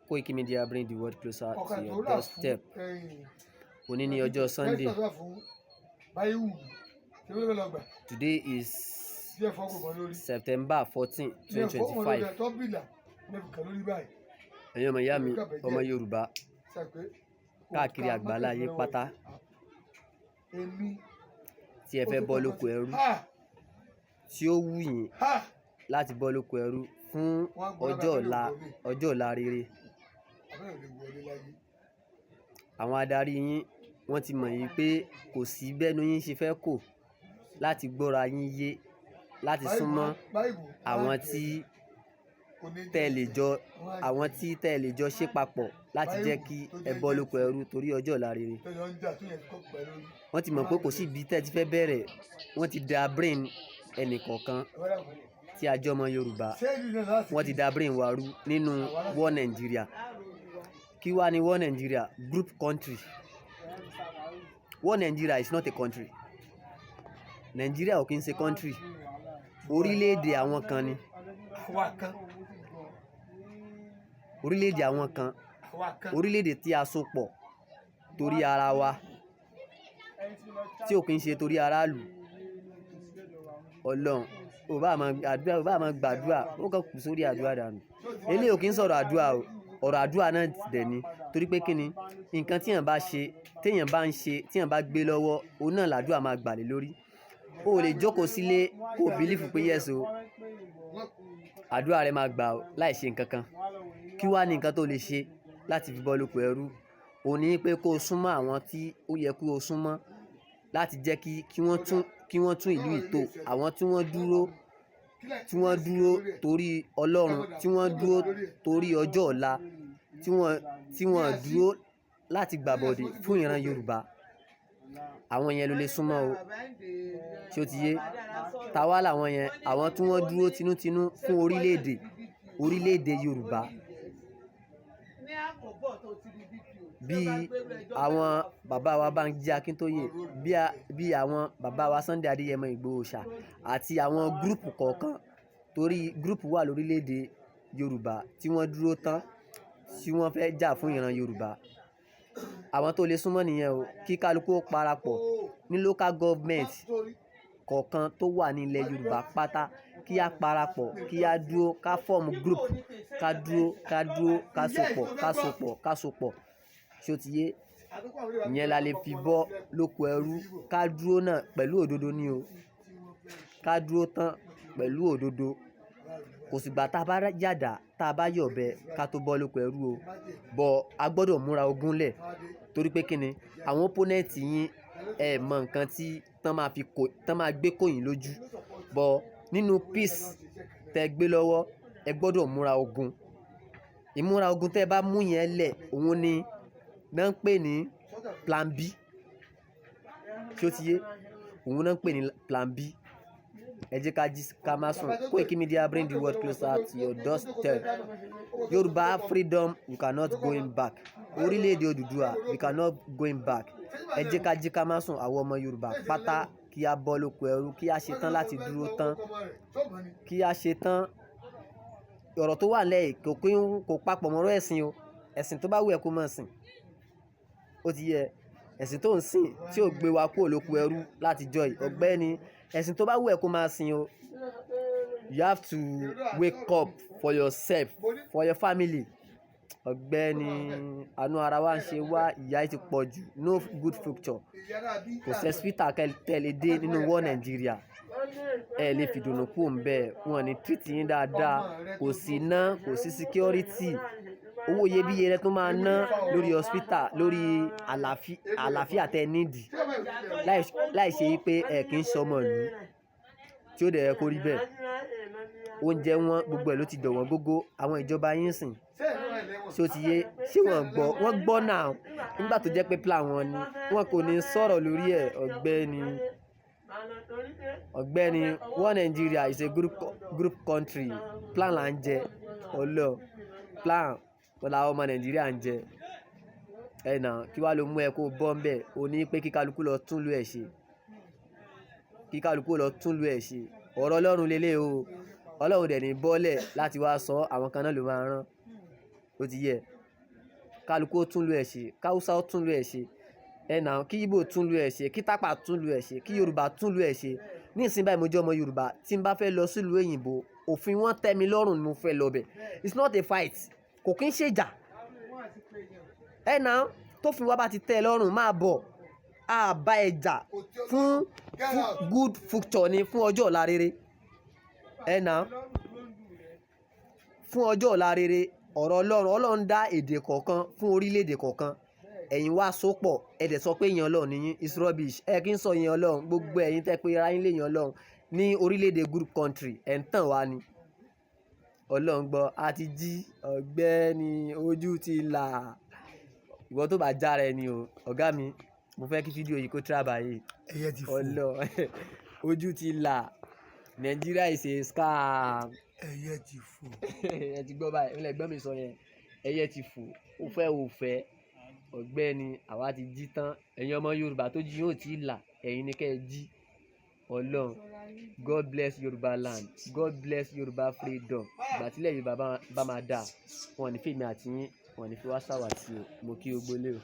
Koiki Media bring the world closer to your doorstep. Òní ní ọjọ́ Sunday. Today is September 14, 2025. Ẹ̀yin ọmọ ìyá mi, ọmọ Yorùbá káàkiri àgbáláyé pátá tí ẹ fẹ́ bọ́ lóko ẹrú, tí ó wù yín láti bọ́ lóko ẹrú fún ọjọ́ ọ̀la rere. Àwọn adarí yín wọ́n ti mọ̀ yín pé kò sí bẹ́nu yín ṣe fẹ́ kò láti gbọ́ra yín yé, láti súnmọ́ àwọn tí tẹ́ lè jọ ṣe papọ̀ láti jẹ́ kí ẹ bọ́ lóko ẹrú torí ọjọ́ ọ̀la rere. Wọ́n ti mọ̀ pé kò sí ibi tẹ́ ti fẹ́ bẹ̀rẹ̀, wọ́n ti da brain ẹnì kọ̀ọ̀kan tí a jẹ́ ọmọ Yorùbá, wọ́n ti da brain wa rú nínú war Nigeria. Kí wá ní war Nigeria? Group country. War Nigeria is not a country. Nigeria ò kí ń ṣe country. Orílẹ̀-èdè àwọn kan ni. Orílẹ̀-èdè àwọn kan. Orílẹ̀-èdè tí a so pọ̀ torí ara wa, tí ò kí ń ṣe torí aráàlú. Ọlọ́run ò bá máa gbàdúrà, ó kàn kù sórí àdúrà dànù. Eléyìí ò kí ń sọ̀rọ̀ àdúrà o, ọ̀rọ̀ àdúrà náà dẹ̀ ni, torí pé kíni nǹkan tí èèyàn bá ṣe, téèyàn bá ń ṣe, téèyàn bá gbé lọ́wọ́, òun náà làdúrà máa gbà lé lórí. O ò lè jókòó sílé kó bìlífù pé yes o, àdúrà rẹ máa gbà o láì ṣe nǹkan kan. Kí wá ní nǹkan tó lè ṣe láti fi bọ́ lóko ẹrú? Òun ní pé kó o súnmọ́ àwọn tí ó yẹ kó o súnmọ́ láti jẹ́ kí wọ́n tún ìlú ìtò, àwọn tí wọ́n dúró torí Ọlọ́run, tí wọ́n dúró torí ọjọ́ ọ̀la, tí wọ́n dúró láti gbàbọ̀dè fún ìran Yorùbá. Àwọn yẹn ló lè súnmọ́ o. Ṣé o ti yé? Tàwa làwọn yẹn, àwọn tí wọ́n dúró tinútinú fún orílẹ̀-èdè Yorùbá. Bí àwọn bàbá wa Bánjí Akíntóyè, bí àwọn bàbá wa Sunday Adéyẹmọ Ìgbòho Òòṣà àti àwọn gúrùpù kọ̀ọ̀kan, torí gúrùpù wà lórílẹ̀-èdè Yorùbá tí wọ́n dúró tán, tí wọ́n fẹ́ jà fún ìran Yorùbá. Àwọn tó lè súnmọ́ nìyẹn o. Kí kálukú ó parapọ̀ ní local government kọ̀ọ̀kan tó wà ní ilẹ̀ Yorùbá pátá, kí á parapọ̀, kí á dúró, ká form group, ká dúró, ká sopọ̀. Ṣé o ti yé? Ìyẹn la lè fi bọ́ lóko ẹrú. Ká dúró náà pẹ̀lú òdodo ni o. Ká dúró tán pẹ̀lú òdodo. Kò sígbà tá a bá yàdá, tá a bá yọ̀bẹ ká tó bọ́ lóko ẹrú o. Bọ̀ a gbọ́dọ̀ múra ogun lẹ̀, torí pé kíni àwọn opponent yín ẹ mọ nǹkan tí tán máa gbé kòyìn lójú. Bọ̀ nínú peace tẹ́ gbé lọ́wọ́, ẹ gbọ́dọ̀ múra ogun. Ìmúra ogun tẹ́ bá mú yẹn lẹ̀, òun ni náà ń pè ní plan B. Ṣé o ti yé? Òun náà ń pè ní plan B. Ẹ jẹ́ ká má sùn. Koiki Media bring the world closer to your doorstep. Yorùbá freedom, we cannot going back. Orílẹ̀-èdè Odùduwà, we cannot going back. Ẹ jẹ́ ká má sùn, àwọn ọmọ Yorùbá pátá, kí a bọ́ lóko ẹrú, kí a ṣe tán láti dúró tán, kí a ṣe tán. Ọ̀rọ̀ tó wà lẹ́yìn kò papọ̀ mọ́rọ̀ ẹ̀sìn o. Ẹ̀sìn tó bá wù ẹ́ kó máa sìn. Ó ti yẹ, ẹ̀sìn tó ń sìn tí ò gbé wa kúrò lóko ẹrú láti jọ yìí, ọ̀gbẹ́ni, ẹ̀sìn tó bá wù ẹ́ kó máa sìn o. You have to wake up for yourself, for your family. Ọ̀gbẹ́ni, àánú ara wa ń ṣe wá, ìyà yìí ti pọ̀ jù. No good future. Kò sí hospital tẹ́lẹ̀ dé nínú war Nigeria. Ẹ lè fi dùnnú kúrò ń bẹ́ẹ̀. Wọ́n ní treat yín dáadáa. Kò sí iná, kò sí security. Owó iyebíye rẹ tó máa ná lórí hospital, lórí àlàáfíà tẹ́ nídìí. Láì ṣe pé ẹ kì í ṣọmọ ìlú tí ó dẹ̀ yẹ kó rí bẹ́ẹ̀. Oúnjẹ wọn gbogbo ẹ̀ ló ti dọ̀wọ́n gógó. Àwọn ìjọba yín sìn. Ṣé o ti yé? Ṣé wọ́n gbọ́ náà? Nígbà tó jẹ́ pé plan wọn ni, wọn kò ní sọ̀rọ̀ lórí ẹ̀. Ọ̀gbẹ́ni, war Nigeria is a group country. Plan là ń jẹ. Plan làwọn ọmọ Nàìjíríà ń jẹ. Kí wá ló mú ẹ kó bọ́ ń bẹ̀? O ní pé kí kálukú lọ tún ìlú ẹ̀ ṣe. Ọ̀rọ̀ Ọlọ́run lélẹ̀ o. Ọlọ́run dẹ̀ ní bọ́lẹ̀ láti wá sọ, àwọn kan náà ló máa rán. Ó ti yẹ. kálukú ó tún lu ẹ̀ ṣe, káwúsá ó tún lu ẹ̀ ṣe, ẹ̀nà kí Ìgbò tún lu ẹ̀ ṣe, kí tápà tún lu ẹ̀ ṣe, kí Yorùbá tún lu ẹ̀ ṣe. Ní ìsìn báyìí mo jẹ́ ọmọ Yorùbá, tí n bá fẹ́ lọ sílùú òyìnbó, òfin wọn tẹ́ mi lọ́rùn ni mo fẹ́ lọ bẹ̀. It's not a fight, kò kí ń ṣèjà. Ẹ̀nà tófin wa bá ti tẹ́ ẹ lọ́rùn máa bọ̀, a bá ẹ jà fún good future ni, fún ọjọ́ ọ̀la rere. Ẹ̀nà fún ọjọ́ ọ̀la rere, ọ̀rọ̀ Ọlọ́run dá èdè kọ̀ọ̀kan fún orílẹ̀-èdè kọ̀ọ̀kan. Ẹ̀yin wá sopọ̀ ẹ dẹ̀ sọ pé èèyàn Ọlọ́run ni yín, it's rubbish. Ẹ kí ń sọ èèyàn Ọlọ́run, gbogbo ẹ̀yin tẹ́ pé ara yín lè èèyàn Ọlọ́run ní orílẹ̀-èdè group country ẹ̀ ń tàn wá ni. Ọlọ́run gbọ́, a ti jí ọ̀gbẹ́ni, ojú ti là. Ìwọ tó bá jára ẹni o, ọ̀gá mi, mo fẹ́ kí fídíò yìí kó travel ẹyẹ ti fò. ojú ti là. Nigeria is a scam. Ẹyẹ ti fò. Ẹ ti gbọ́ báyìí, ilẹ̀ gbọ́n mi sọ yẹn, ẹyẹ ti fò, ó fẹ́ ò fẹ́. Ọ̀gbẹ́ni, àwa ti jí tán. Ẹ̀yin ọmọ Yorùbá tó jí yóò ti là, ẹ̀yin ni kẹ́ ẹ jí. Ọlọ́run, God bless Yorùbá land, God bless Yorùbá freedom. Ìgbà tílẹ̀ Yorùbá bá máa dà, wọn ò ní fi èmi àti yín, wọn ò ní fi wá ṣàwàtì o. Mo kí o gbólé o.